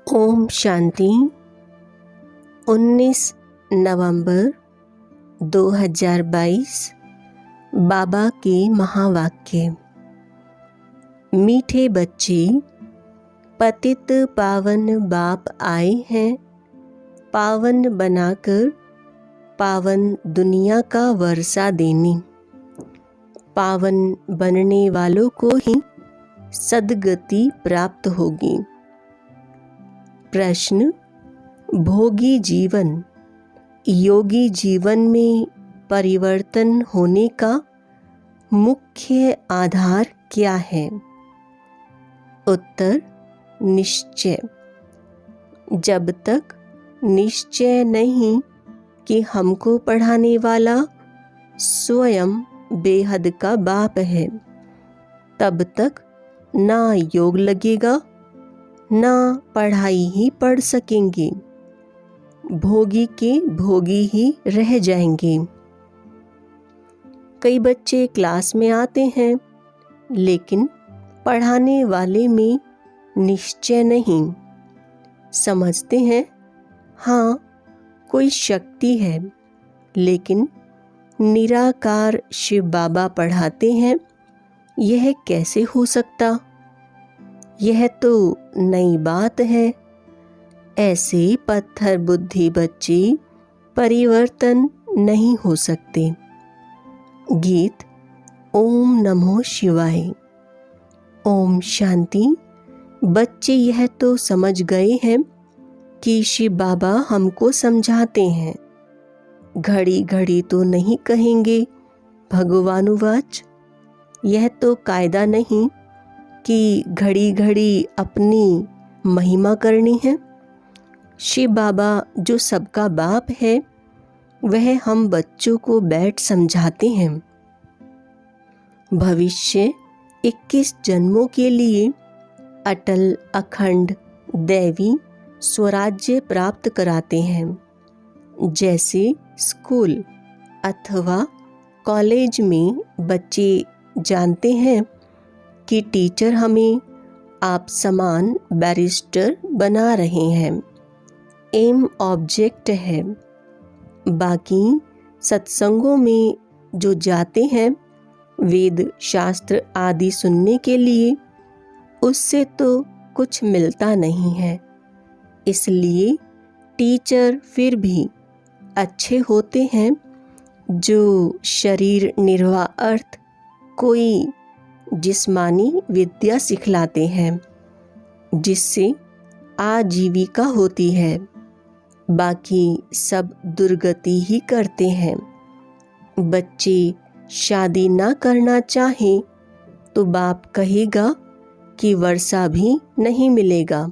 ओम शांति। 19 नवंबर 2022 बाबा के महावाक्य। मीठे बच्चे, पतित पावन बाप आए हैं पावन बनाकर पावन दुनिया का वर्षा देने। पावन बनने वालों को ही सद्गति प्राप्त होगी। प्रश्न: भोगी जीवन योगी जीवन में परिवर्तन होने का मुख्य आधार क्या है? उत्तर: निश्चय। जब तक निश्चय नहीं कि हमको पढ़ाने वाला स्वयं बेहद का बाप है, तब तक ना योग लगेगा ना पढ़ाई ही पढ़ सकेंगे। भोगी के भोगी ही रह जाएंगे। कई बच्चे क्लास में आते हैं लेकिन पढ़ाने वाले में निश्चय नहीं। समझते हैं हाँ कोई शक्ति है, लेकिन निराकार शिव बाबा पढ़ाते हैं, यह कैसे हो सकता? यह तो नई बात है। ऐसे पत्थर बुद्धि बच्चे परिवर्तन नहीं हो सकते। गीत ओम नमो शिवाय। ओम शांति। बच्चे यह तो समझ गए हैं कि शिव बाबा हमको समझाते हैं। घड़ी घड़ी तो नहीं कहेंगे भगवानुवाच। यह तो कायदा नहीं कि घड़ी घड़ी अपनी महिमा करनी है। शिव बाबा जो सबका बाप है, वह हम बच्चों को बैठ समझाते हैं। भविष्य 21 जन्मों के लिए अटल अखंड दैवी स्वराज्य प्राप्त कराते हैं। जैसे स्कूल अथवा कॉलेज में बच्चे जानते हैं कि टीचर हमें आप समान बैरिस्टर बना रहे हैं, एम ऑब्जेक्ट है। बाकी सत्संगों में जो जाते हैं वेद शास्त्र आदि सुनने के लिए, उससे तो कुछ मिलता नहीं है। इसलिए टीचर फिर भी अच्छे होते हैं जो शरीर निर्वाह अर्थ कोई जिस्मानी विद्या सिखलाते हैं, जिससे आजीविका होती है। बाकी सब दुर्गति ही करते हैं। बच्चे शादी ना करना चाहें तो बाप कहेगा कि वर्षा भी नहीं मिलेगा,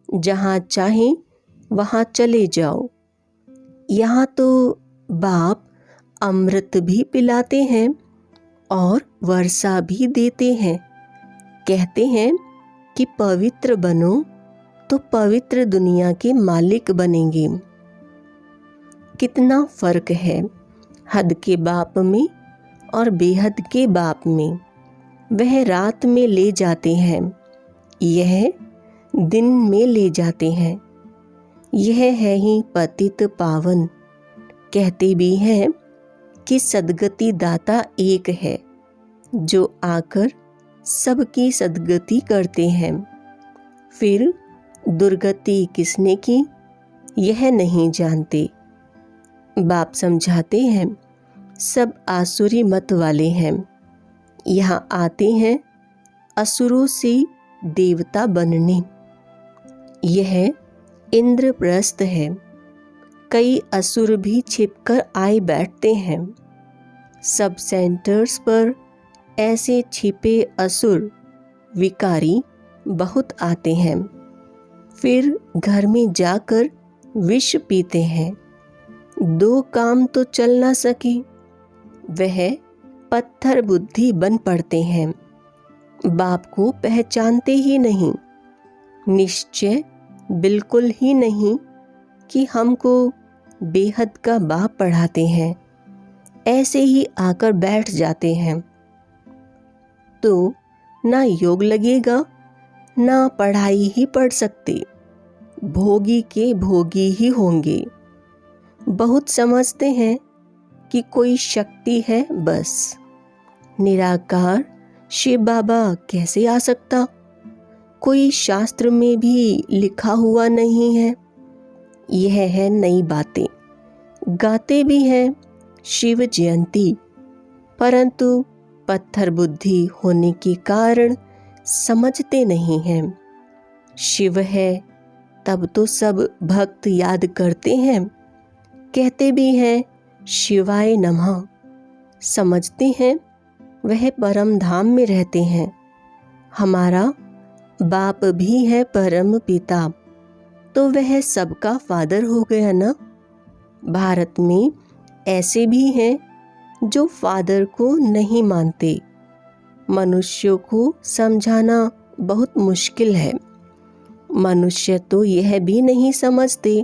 जहाँ चाहें वहाँ चले जाओ। यहाँ तो बाप अमृत भी पिलाते हैं और वर्षा भी देते हैं। कहते हैं कि पवित्र बनो तो पवित्र दुनिया के मालिक बनेंगे। कितना फर्क है हद के बाप में और बेहद के बाप में। वह रात में ले जाते हैं, यह दिन में ले जाते हैं। यह है ही पतित पावन। कहते भी हैं कि सद्गति दाता एक है, जो आकर सबकी सद्गति करते हैं। फिर दुर्गति किसने की, यह नहीं जानते। बाप समझाते हैं सब आसुरी मत वाले हैं। यहाँ आते हैं असुरों से देवता बनने। यह इंद्रप्रस्थ है। कई असुर भी छिपकर आए बैठते हैं। सब सेंटर्स पर ऐसे छिपे असुर विकारी बहुत आते हैं। फिर घर में जाकर विष पीते हैं। दो काम तो चल ना सके, वह पत्थर बुद्धि बन पड़ते हैं। बाप को पहचानते ही नहीं। निश्चय बिल्कुल ही नहीं कि हमको बेहद का बाप पढ़ाते हैं। ऐसे ही आकर बैठ जाते हैं तो ना योग लगेगा ना पढ़ाई ही पढ़ सकते। भोगी के भोगी ही होंगे। बहुत समझते हैं कि कोई शक्ति है बस, निराकार शिव बाबा कैसे आ सकता, कोई शास्त्र में भी लिखा हुआ नहीं है। यह है नई बातें। गाते भी हैं शिव जयंती, परंतु पत्थर बुद्धि होने के कारण समझते नहीं हैं। शिव है तब तो सब भक्त याद करते हैं, कहते भी हैं शिवाय नमः। समझते हैं वह परम धाम में रहते हैं। हमारा बाप भी है परम पिता, तो वह सबका फादर हो गया ना। भारत में ऐसे भी हैं जो फादर को नहीं मानते। मनुष्यों को समझाना बहुत मुश्किल है। मनुष्य तो यह भी नहीं समझते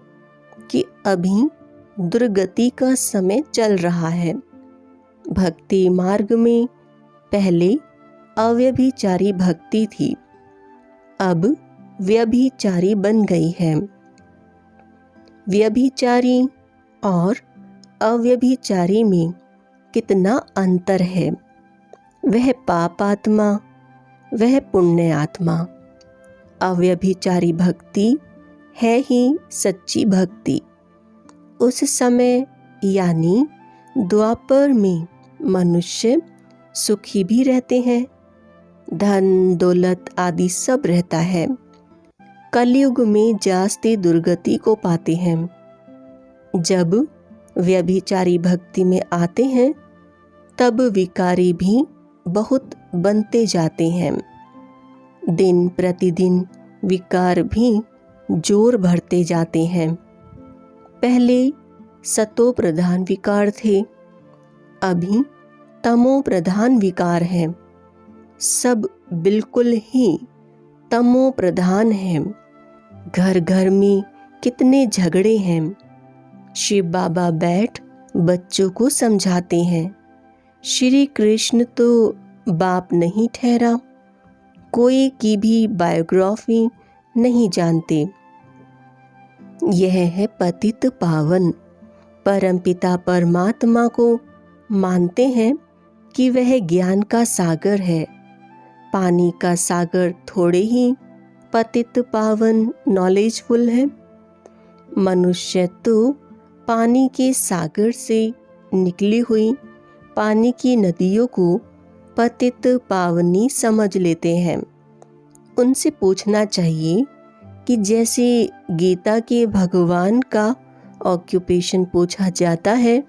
कि अभी दुर्गति का समय चल रहा है। भक्ति मार्ग में पहले अव्यभिचारी भक्ति थी, अब व्यभिचारी बन गई है। व्यभिचारी और अव्यभिचारी में कितना अंतर है। वह पाप आत्मा, वह पुण्य आत्मा। अव्यभिचारी भक्ति है ही सच्ची भक्ति। उस समय यानी द्वापर में मनुष्य सुखी भी रहते हैं, धन दौलत आदि सब रहता है। कलयुग में जास्ती दुर्गति को पाते हैं। जब व्यभिचारी भक्ति में आते हैं तब विकारी भी बहुत बनते जाते हैं। दिन प्रतिदिन विकार भी जोर भरते जाते हैं। पहले सतो प्रधान विकार थे, अभी तमो प्रधान विकार हैं। सब बिल्कुल ही तमो प्रधान हैं। घर घर में कितने झगड़े हैं। शिव बाबा बैठ बच्चों को समझाते हैं। श्री कृष्ण तो बाप नहीं ठहरा, कोई की भी बायोग्राफी नहीं जानते। यह है पतित पावन। परमपिता परमात्मा को मानते हैं कि वह ज्ञान का सागर है। पानी का सागर थोड़े ही पतित पावन नॉलेजफुल है। मनुष्य तो पानी के सागर से निकली हुई पानी की नदियों को पतित पावनी समझ लेते हैं। उनसे पूछना चाहिए कि जैसे गीता के भगवान का ऑक्यूपेशन पूछा जाता है,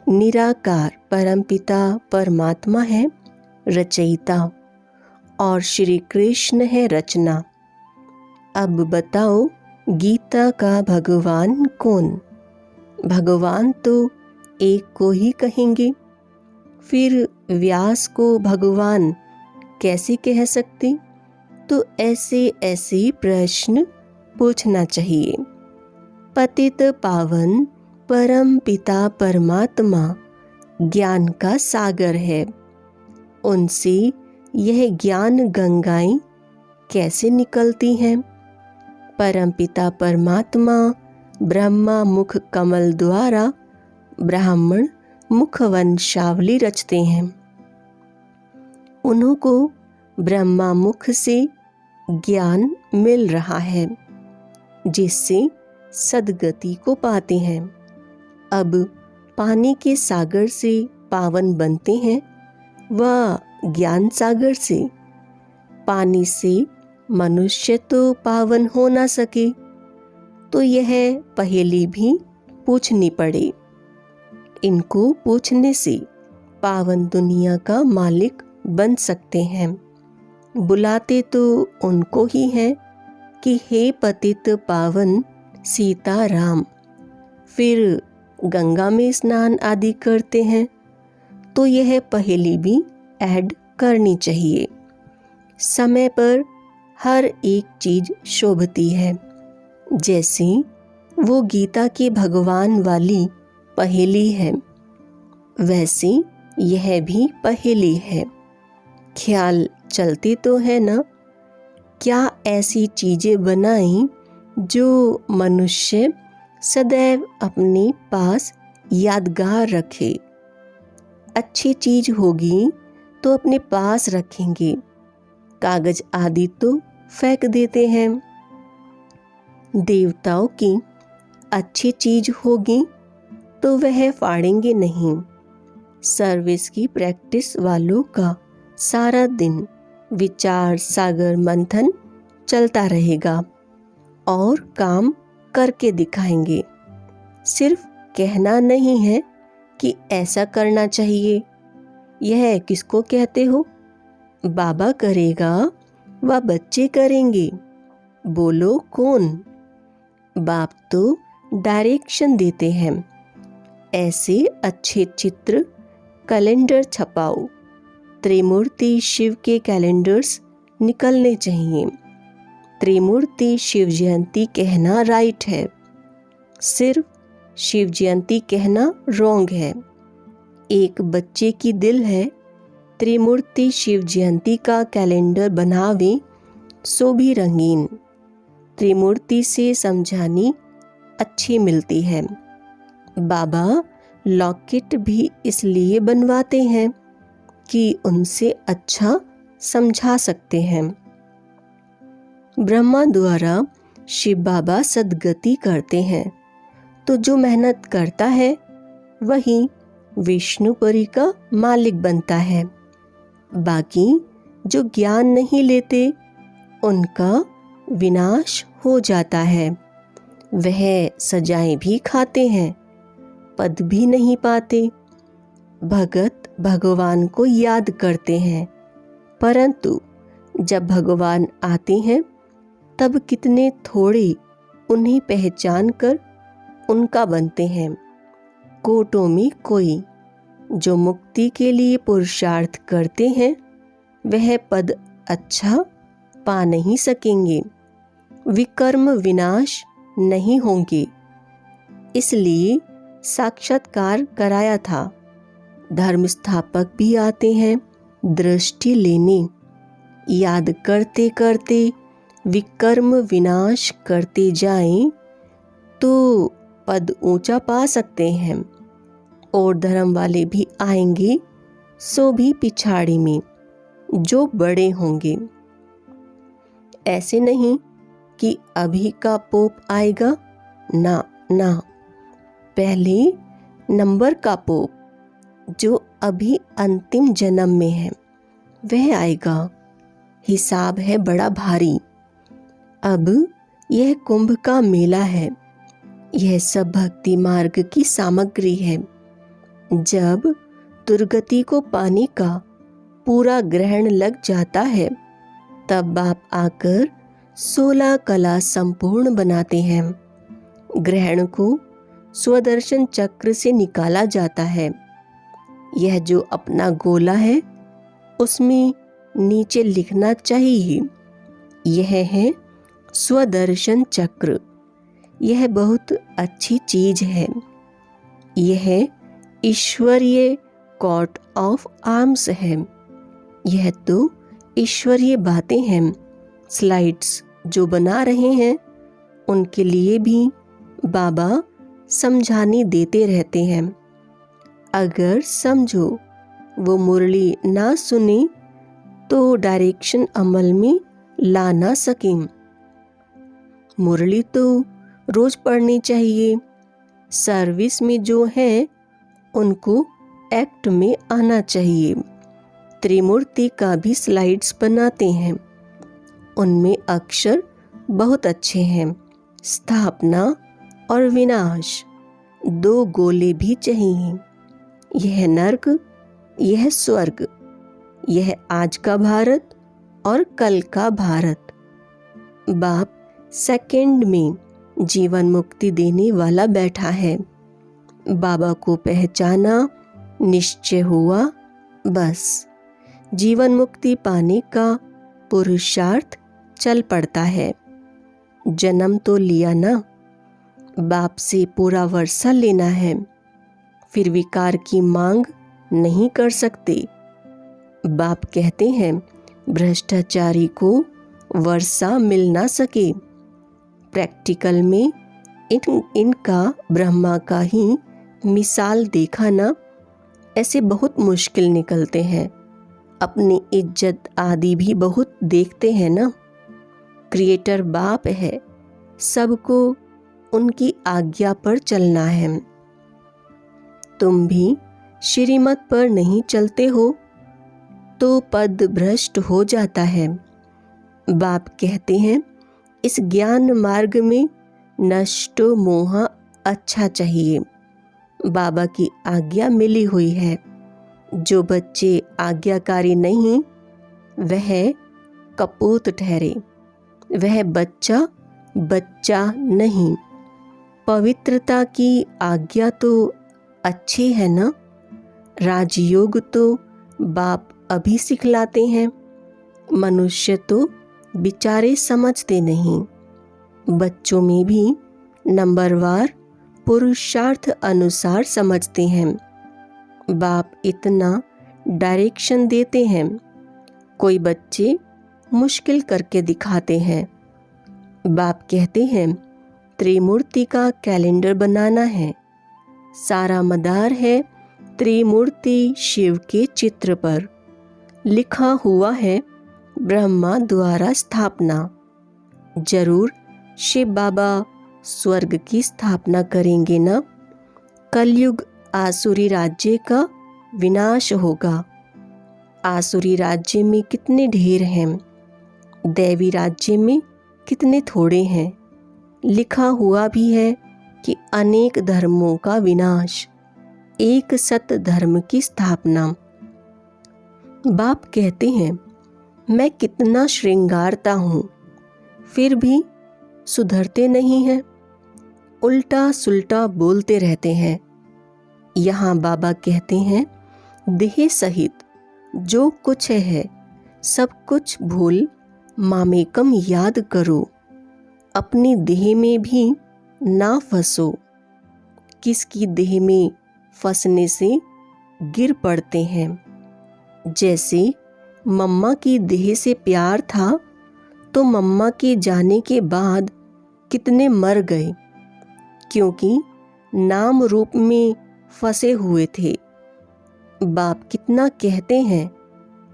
निराकार परमपिता परमात्मा है रचयिता और श्री कृष्ण है रचना। अब बताओ गीता का भगवान कौन? भगवान तो एक को ही कहेंगे, फिर व्यास को भगवान कैसे कह सकते? तो ऐसे ऐसे प्रश्न पूछना चाहिए। पतित पावन परम पिता परमात्मा ज्ञान का सागर है। उनसे यह ज्ञान गंगाएं कैसे निकलती हैं? परम पिता परमात्मा ब्रह्मा मुख कमल द्वारा ब्राह्मण मुख वंशावली रचते हैं। उन्हों को ब्रह्मा मुख से ज्ञान मिल रहा है, जिससे सद्गति को पाते हैं। अब पानी के सागर से पावन बनते हैं व ज्ञान सागर से। पानी से मनुष्य तो पावन हो ना सके, तो यह पहेली भी पूछनी पड़े। इनको पूछने से पावन दुनिया का मालिक बन सकते हैं। बुलाते तो उनको ही है कि हे पतित पावन सीता राम, फिर गंगा में स्नान आदि करते हैं, तो यह पहेली भी ऐड करनी चाहिए। समय पर हर एक चीज शोभती है। जैसे वो गीता के भगवान वाली पहेली है, वैसे यह भी पहेली है। ख्याल चलती तो है ना, क्या ऐसी चीजें बनाई जो मनुष्य सदैव अपने पास यादगार रखे। अच्छी चीज होगी तो अपने पास रखेंगे, कागज आदि तो फेंक देते हैं। देवताओं की अच्छी चीज होगी तो वह फाड़ेंगे नहीं। सर्विस की प्रैक्टिस वालों का सारा दिन विचार सागर मंथन चलता रहेगा और काम करके दिखाएंगे। सिर्फ कहना नहीं है कि ऐसा करना चाहिए। यह किसको कहते हो? बाबा करेगा व बच्चे करेंगे। बोलो कौन? बाप तो डायरेक्शन देते हैं। ऐसे अच्छे चित्र कैलेंडर छपाओ। त्रिमूर्ति शिव के कैलेंडर्स निकलने चाहिए। त्रिमूर्ति शिव जयंती कहना राइट है, सिर्फ शिव जयंती कहना रॉन्ग है। एक बच्चे की दिल है त्रिमूर्ति शिव जयंती का कैलेंडर बनावे सो भी रंगीन। त्रिमूर्ति से समझानी अच्छी मिलती है। बाबा लॉकेट भी इसलिए बनवाते हैं कि उनसे अच्छा समझा सकते हैं। ब्रह्मा द्वारा शिव बाबा सद्गति करते हैं, तो जो मेहनत करता है वही विष्णुपुरी का मालिक बनता है। बाकी जो ज्ञान नहीं लेते उनका विनाश हो जाता है। वह सजाएं भी खाते हैं, पद भी नहीं पाते। भगत भगवान को याद करते हैं, परंतु जब भगवान आते हैं तब कितने थोड़े उन्हें पहचान कर उनका बनते हैं। कोटों में कोई जो मुक्ति के लिए पुरुषार्थ करते हैं वह पद अच्छा पा नहीं सकेंगे। विकर्म विनाश नहीं होंगे, इसलिए साक्षात्कार कराया था। धर्म स्थापक भी आते हैं दृष्टि लेने। याद करते करते विकर्म विनाश करते जाएं तो पद ऊंचा पा सकते हैं। और धर्म वाले भी आएंगे सो भी पिछाड़ी में, जो बड़े होंगे। ऐसे नहीं कि अभी का पोप आएगा, ना ना, पहले नंबर का पोप जो अभी अंतिम जन्म में है वह आएगा। हिसाब है बड़ा भारी। अब यह कुंभ का मेला है। यह सब भक्ति मार्ग की सामग्री है। जब दुर्गति को पाने का पूरा ग्रहण लग जाता है तब बाप आकर 16 कला संपूर्ण बनाते हैं। ग्रहण को स्वदर्शन चक्र से निकाला जाता है। यह जो अपना गोला है उसमें नीचे लिखना चाहिए, यह है स्वदर्शन चक्र। यह बहुत अच्छी चीज है। यह ईश्वरीय कॉट ऑफ आर्म्स है। यह तो ईश्वरीय बातें हैं। स्लाइड्स जो बना रहे हैं उनके लिए भी बाबा समझाने देते रहते हैं। अगर समझो वो मुरली ना सुने तो डायरेक्शन अमल में ला ना सकें। मुरली तो रोज पढ़नी चाहिए। सर्विस में जो है उनको एक्ट में आना चाहिए। त्रिमूर्ति का भी स्लाइड्स बनाते हैं, उनमें अक्षर बहुत अच्छे हैं। स्थापना और विनाश 2 गोले भी चाहिए। यह नर्क, यह स्वर्ग, यह आज का भारत और कल का भारत। बाप सेकंड में जीवन मुक्ति देने वाला बैठा है। बाबा को पहचाना, निश्चय हुआ, बस जीवन मुक्ति पाने का पुरुषार्थ चल पड़ता है। जन्म तो लिया ना, बाप से पूरा वर्षा लेना है, फिर विकार की मांग नहीं कर सकते। बाप कहते हैं भ्रष्टाचारी को वर्षा मिल ना सके, प्रैक्टिकल में इनका ब्रह्मा का ही मिसाल देखा ना, ऐसे बहुत मुश्किल निकलते हैं। अपनी इज्जत आदि भी बहुत देखते हैं ना। क्रिएटर बाप है, सबको उनकी आज्ञा पर चलना है। तुम भी श्रीमत पर नहीं चलते हो तो पद भ्रष्ट हो जाता है। बाप कहते हैं इस ज्ञान मार्ग में नष्टो मोह अच्छा चाहिए। बाबा की आज्ञा मिली हुई है। जो बच्चे आज्ञाकारी नहीं वह कपूत ठहरे, वह बच्चा बच्चा नहीं। पवित्रता की आज्ञा तो अच्छी है ना। राजयोग तो बाप अभी सिखलाते हैं। मनुष्य तो बेचारे समझते नहीं। बच्चों में भी नंबरवार पुरुषार्थ अनुसार समझते हैं। बाप इतना डायरेक्शन देते हैं। कोई बच्चे मुश्किल करके दिखाते हैं। बाप कहते हैं त्रिमूर्ति का कैलेंडर बनाना है। सारा मदार है त्रिमूर्ति शिव के चित्र पर। लिखा हुआ है ब्रह्मा द्वारा स्थापना। जरूर शिव बाबा स्वर्ग की स्थापना करेंगे ना। कलयुग आसुरी राज्य का विनाश होगा। आसुरी राज्य में कितने ढेर हैं, दैवी राज्य में कितने थोड़े हैं। लिखा हुआ भी है कि अनेक धर्मों का विनाश, एक सत धर्म की स्थापना। बाप कहते हैं मैं कितना श्रृंगारता हूँ, फिर भी सुधरते नहीं हैं, उल्टा सुल्टा बोलते रहते हैं। यहाँ बाबा कहते हैं देह सहित जो कुछ है सब कुछ भूल मामेकम याद करो। अपनी देह में भी ना फंसो। किसकी देह में फंसने से गिर पड़ते हैं। जैसे मम्मा की देह से प्यार था तो मम्मा के जाने के बाद कितने मर गए, क्योंकि नाम रूप में फंसे हुए थे। बाप कितना कहते हैं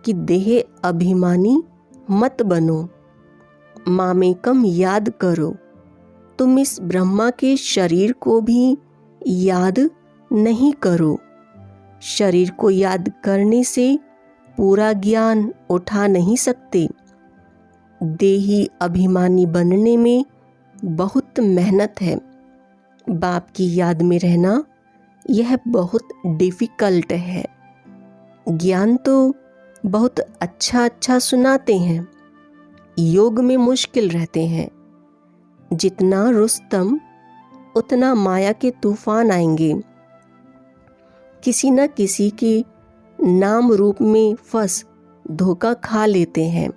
कि देह अभिमानी मत बनो, मामेकम याद करो। तुम इस ब्रह्मा के शरीर को भी याद नहीं करो। शरीर को याद करने से पूरा ज्ञान उठा नहीं सकते। देही अभिमानी बनने में बहुत मेहनत है। बाप की याद में रहना यह बहुत डिफ़िकल्ट है। ज्ञान तो बहुत अच्छा अच्छा सुनाते हैं, योग में मुश्किल रहते हैं। जितना रुस्तम उतना माया के तूफान आएंगे। किसी न किसी के नाम रूप में फंस धोखा खा लेते हैं।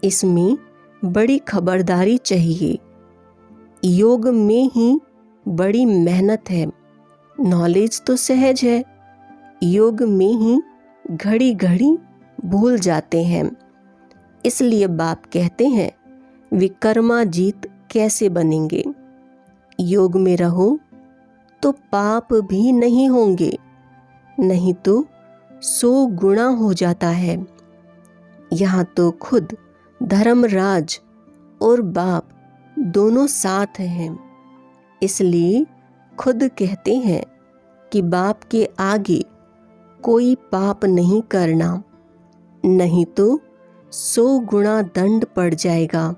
इसमें बड़ी खबरदारी चाहिए। योग में ही बड़ी मेहनत है। नॉलेज तो सहज है, योग में ही घड़ी घड़ी भूल जाते हैं। इसलिए बाप कहते हैं विकर्माजीत कैसे बनेंगे। योग में रहो तो पाप भी नहीं होंगे, नहीं तो 100 गुना हो जाता है। यहाँ तो खुद धर्मराज और बाप दोनों साथ हैं। इसलिए खुद कहते हैं कि बाप के आगे कोई पाप नहीं करना, नहीं तो 100 गुना दंड पड़ जाएगा।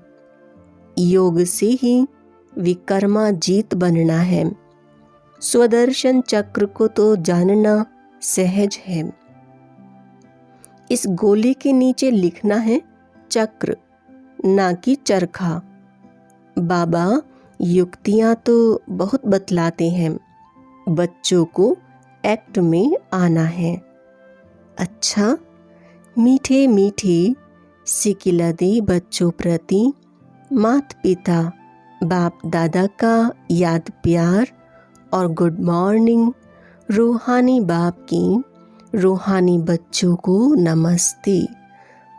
योग से ही विकर्माजीत बनना है। स्वदर्शन चक्र को तो जानना सहज है। इस गोले के नीचे लिखना है चक्र, ना कि चरखा। बाबा युक्तियाँ तो बहुत बतलाते हैं, बच्चों को एक्ट में आना है। अच्छा, मीठे मीठे सिकिला दे बच्चों प्रति माता पिता बाप दादा का याद प्यार और गुड मॉर्निंग। रूहानी बाप की रूहानी बच्चों को नमस्ते।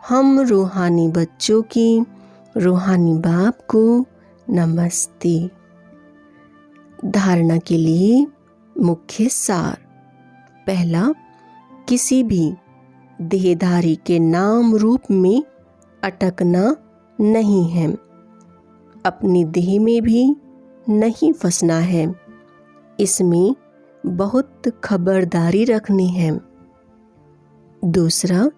हम रूहानी बच्चों की रूहानी बाप को नमस्ते। धारणा के लिए मुख्य सार। पहला, किसी भी देहधारी के नाम रूप में अटकना नहीं है, अपनी देह में भी नहीं फंसना है, इसमें बहुत खबरदारी रखनी है। दूसरा,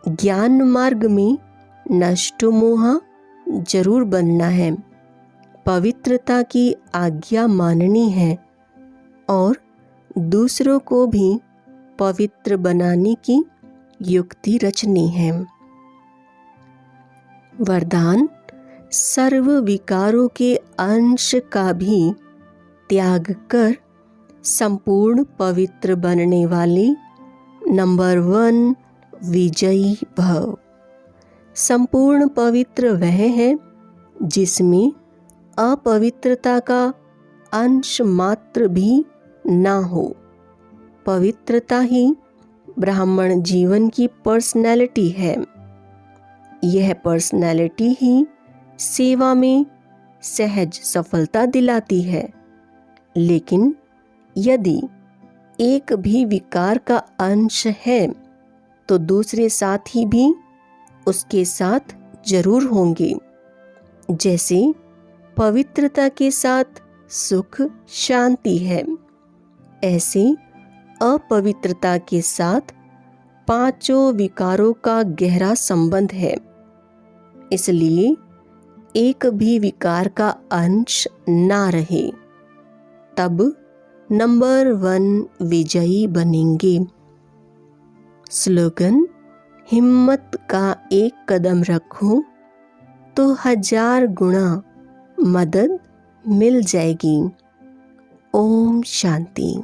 ज्ञान मार्ग में नष्टो मोह जरूर बनना है, पवित्रता की आज्ञा माननी है और दूसरों को भी पवित्र बनाने की युक्ति रचनी है। वरदान, सर्व विकारों के अंश का भी त्याग कर संपूर्ण पवित्र बनने वाले नंबर 1 विजयी भव। संपूर्ण पवित्र वह है जिसमें अपवित्रता का अंश मात्र भी ना हो। पवित्रता ही ब्राह्मण जीवन की पर्सनैलिटी है। यह पर्सनैलिटी ही सेवा में सहज सफलता दिलाती है। लेकिन यदि एक भी विकार का अंश है तो दूसरे साथी भी उसके साथ जरूर होंगे। जैसे पवित्रता के साथ सुख शांति है, ऐसे अपवित्रता के साथ पांचों विकारों का गहरा संबंध है। इसलिए एक भी विकार का अंश ना रहे, तब नंबर 1 विजयी बनेंगे। स्लोगन, हिम्मत का एक कदम रखो तो 1000 गुना मदद मिल जाएगी। ओम शांति।